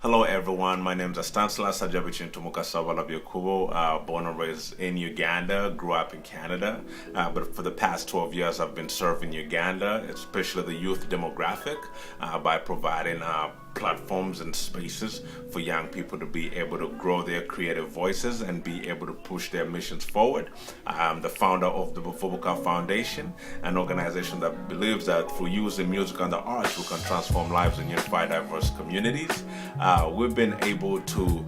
Hello everyone, my name is Stanislas Sajavichin Bavubuka, born and raised in Uganda, grew up in Canada, but for the past 12 years I've been serving Uganda, especially the youth demographic, by providing platforms and spaces for young people to be able to grow their creative voices and be able to push their missions forward. I'm the founder of the Bavubuka Foundation, an organization that believes that through using music and the arts we can transform lives and unify diverse communities. We've been able to,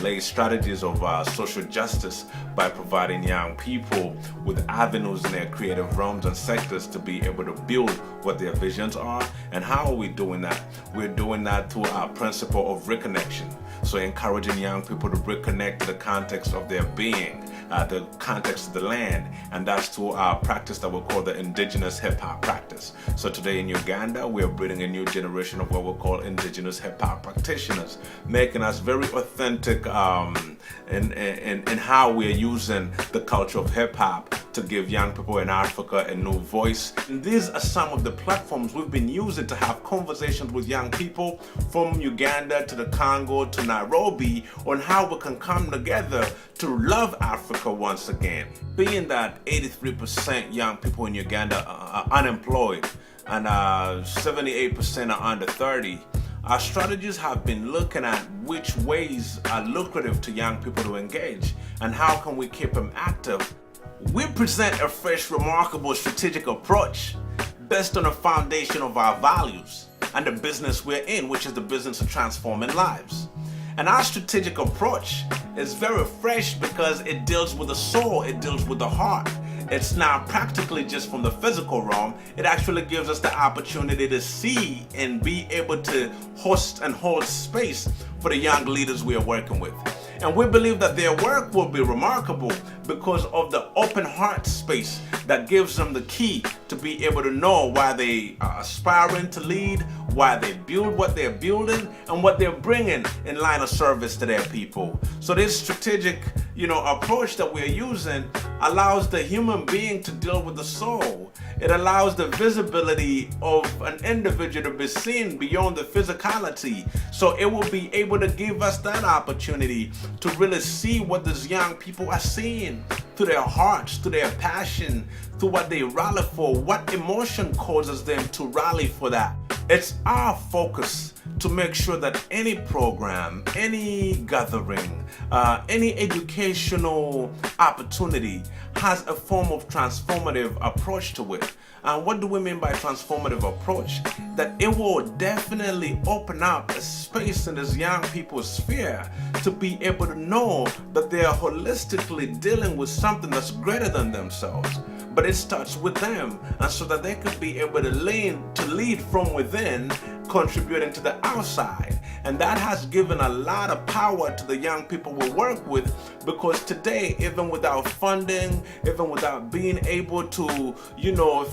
lay strategies of social justice by providing young people with avenues in their creative realms and sectors to be able to build what their visions are. And how are we doing that? We're doing that through our principle of reconnection. So encouraging young people to reconnect to the context of their being, the context of the land, and that's through our practice that we call the indigenous hip-hop practice. So today in Uganda, we're breeding a new generation of what we call indigenous hip-hop practitioners, making us very authentic in how we're using the culture of hip-hop to give young people in Africa a new voice. And these are some of the platforms we've been using to have conversations with young people from Uganda to the Congo to Nairobi on how we can come together to love Africa once again. Being that 83% young people in Uganda are unemployed and 78% are under 30, our strategies have been looking at which ways are lucrative to young people to engage and how can we keep them active. We present a fresh, remarkable strategic approach based on the foundation of our values and the business we're in, which is the business of transforming lives. And our strategic approach is very fresh because it deals with the soul, it deals with the heart. It's not practically just from the physical realm. It actually gives us the opportunity to see and be able to host and hold space for the young leaders we are working with. And we believe that their work will be remarkable because of the open heart space that gives them the key to be able to know why they are aspiring to lead, why they build what they're building, and what they're bringing in line of service to their people. So this strategic, approach that we're using allows the human being to deal with the soul. It allows the visibility of an individual to be seen beyond the physicality. So it will be able to give us that opportunity to really see what these young people are seeing through their hearts, through their passion, through what they rally for, what emotion causes them to rally for that. It's our focus to make sure that any program, any gathering, any educational opportunity has a form of transformative approach to it. And what do we mean by transformative approach? That it will definitely open up a space in this young people's sphere to be able to know that they are holistically dealing with something that's greater than themselves. But it starts with them, and so that they could be able to lead from within, contributing to the outside. And that has given a lot of power to the young people we work with, because today, even without funding, even without being able to,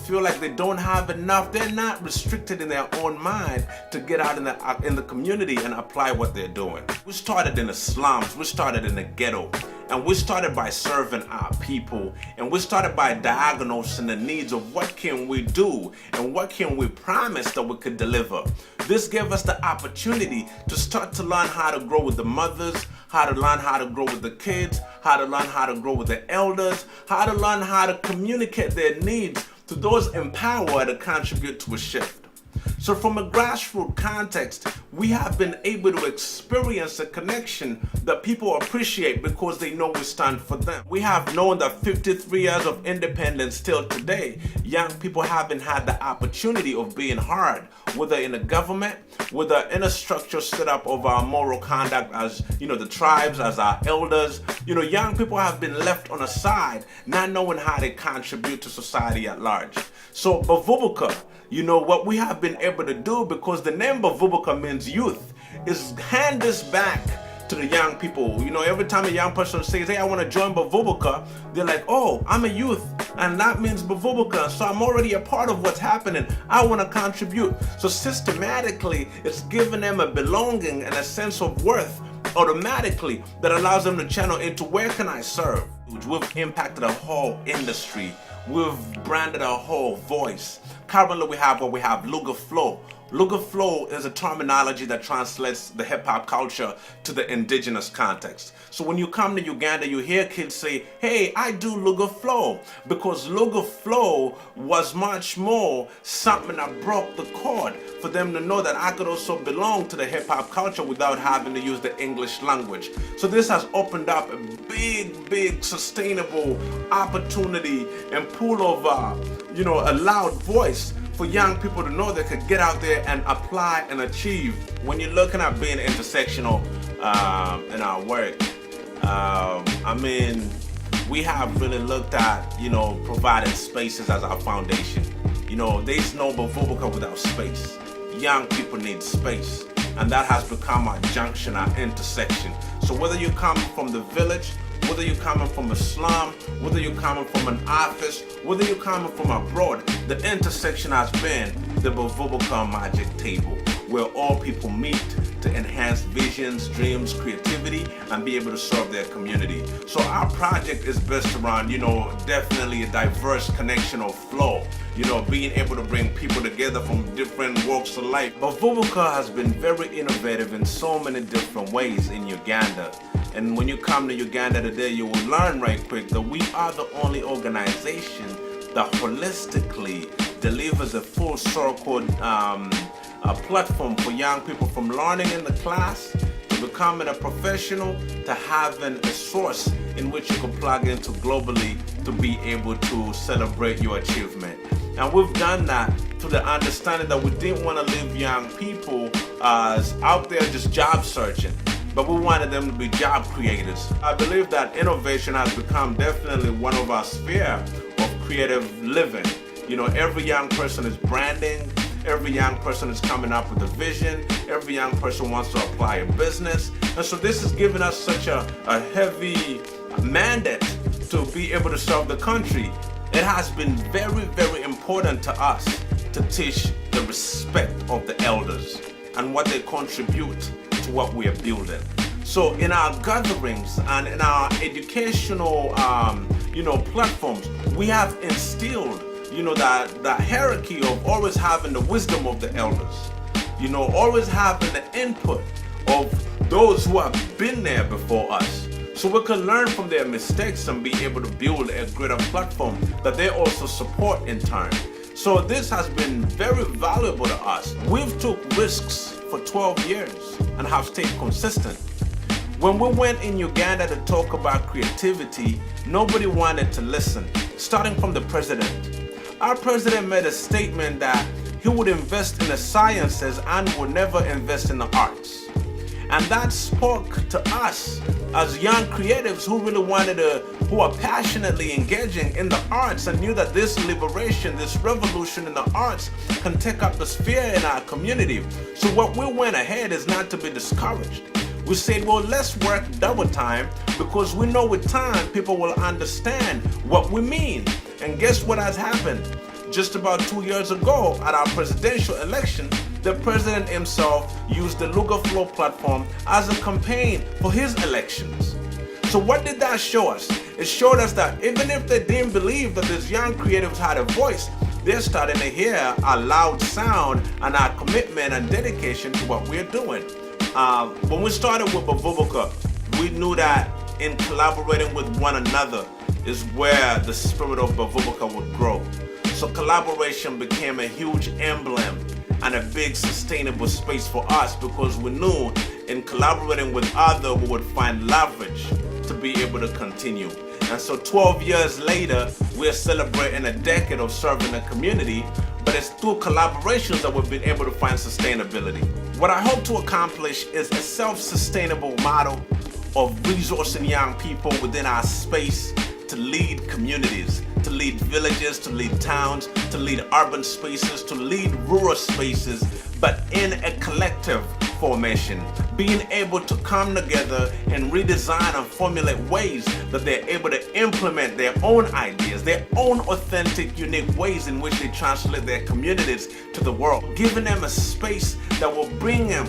feel like they don't have enough, they're not restricted in their own mind to get out in the community and apply what they're doing. We started in the slums, we started in the ghetto. And we started by serving our people, and we started by diagnosing the needs of what can we do and what can we promise that we could deliver. This gave us the opportunity to start to learn how to grow with the mothers, how to learn how to grow with the kids, how to learn how to grow with the elders, how to learn how to communicate their needs to those empowered to contribute to a shift. So from a grassroots context, we have been able to experience a connection that people appreciate because they know we stand for them. We have known that 53 years of independence till today, young people haven't had the opportunity of being heard, whether in the government, whether in a structure set up of our moral conduct as, the tribes, as our elders. Young people have been left on the side, not knowing how they contribute to society at large. So Bavubuka, what we have been able to do, because the name Bavubuka means youth, is hand this back to the young people. Every time a young person says, hey, I want to join Bavubuka, they're like, oh, I'm a youth, and that means Bavubuka, so I'm already a part of what's happening. I want to contribute. So systematically, it's giving them a belonging and a sense of worth automatically that allows them to channel into where can I serve. We've impacted a whole industry. We've branded a whole voice. Currently we have Luga Flow Luga flow is a terminology that translates the hip-hop culture to the indigenous context. So when you come to Uganda, you hear kids say, hey, I do Luga flow, because Luga flow was much more something that broke the chord for them to know that I could also belong to the hip-hop culture without having to use the English language. So this has opened up a big sustainable opportunity and pool of a loud voice for young people to know they could get out there and apply and achieve. When you're looking at being intersectional in our work, we have really looked at, providing spaces as our foundation. There's no Bavubuka without space. Young people need space, and that has become our junction, our intersection. So whether you're coming from the village, whether you're coming from a slum, whether you're coming from an office, whether you're coming from abroad, the intersection has been the Bavubuka Magic Table, where all people meet to enhance visions, dreams, creativity, and be able to serve their community. So our project is based around, definitely a diverse connection of flow, being able to bring people together from different walks of life. Bavubuka has been very innovative in so many different ways in Uganda. And when you come to Uganda today, you will learn right quick that we are the only organization that holistically delivers a full circle platform for young people, from learning in the class to becoming a professional to having a source in which you can plug into globally to be able to celebrate your achievement. And we've done that to the understanding that we didn't want to leave young people out there just job searching, but we wanted them to be job creators. I believe that innovation has become definitely one of our sphere of creative living. Every young person is branding, every young person is coming up with a vision, every young person wants to apply a business. And so this has given us such a heavy mandate to be able to serve the country. It has been very important to us to teach the respect of the elders and what they contribute to what we are building. So in our gatherings and in our educational platforms, we have instilled that hierarchy of always having the wisdom of the elders, always having the input of those who have been there before us, so we can learn from their mistakes and be able to build a greater platform that they also support in turn. So this has been very valuable to us. We've took risks for 12 years and have stayed consistent. When we went in Uganda to talk about creativity, nobody wanted to listen, starting from the president. Our president made a statement that he would invest in the sciences and would never invest in the arts. And that spoke to us as young creatives who really who are passionately engaging in the arts and knew that this liberation, this revolution in the arts can take up the sphere in our community. So what we went ahead is not to be discouraged. We said, well, let's work double time, because we know with time people will understand what we mean. And guess what has happened? Just about 2 years ago at our presidential election, the president himself used the Luga Flow platform as a campaign for his elections. So what did that show us? It showed us that even if they didn't believe that these young creatives had a voice, they're starting to hear our loud sound and our commitment and dedication to what we're doing. When we started with Bavubuka, we knew that in collaborating with one another is where the spirit of Bavubuka would grow. So collaboration became a huge emblem and a big sustainable space for us, because we knew in collaborating with others we would find leverage to be able to continue. And so 12 years later, we're celebrating a decade of serving the community, but it's through collaborations that we've been able to find sustainability. What I hope to accomplish is a self-sustainable model of resourcing young people within our space to lead communities, to lead villages, to lead towns, to lead urban spaces, to lead rural spaces, but in a collective formation, being able to come together and redesign and formulate ways that they're able to implement their own ideas, their own authentic, unique ways in which they translate their communities to the world, giving them a space that will bring them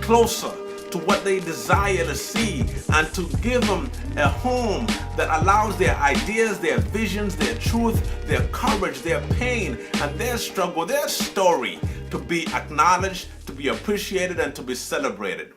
closer to what they desire to see, and to give them a home that allows their ideas, their visions, their truth, their courage, their pain, and their struggle, their story to be acknowledged, to be appreciated, and to be celebrated.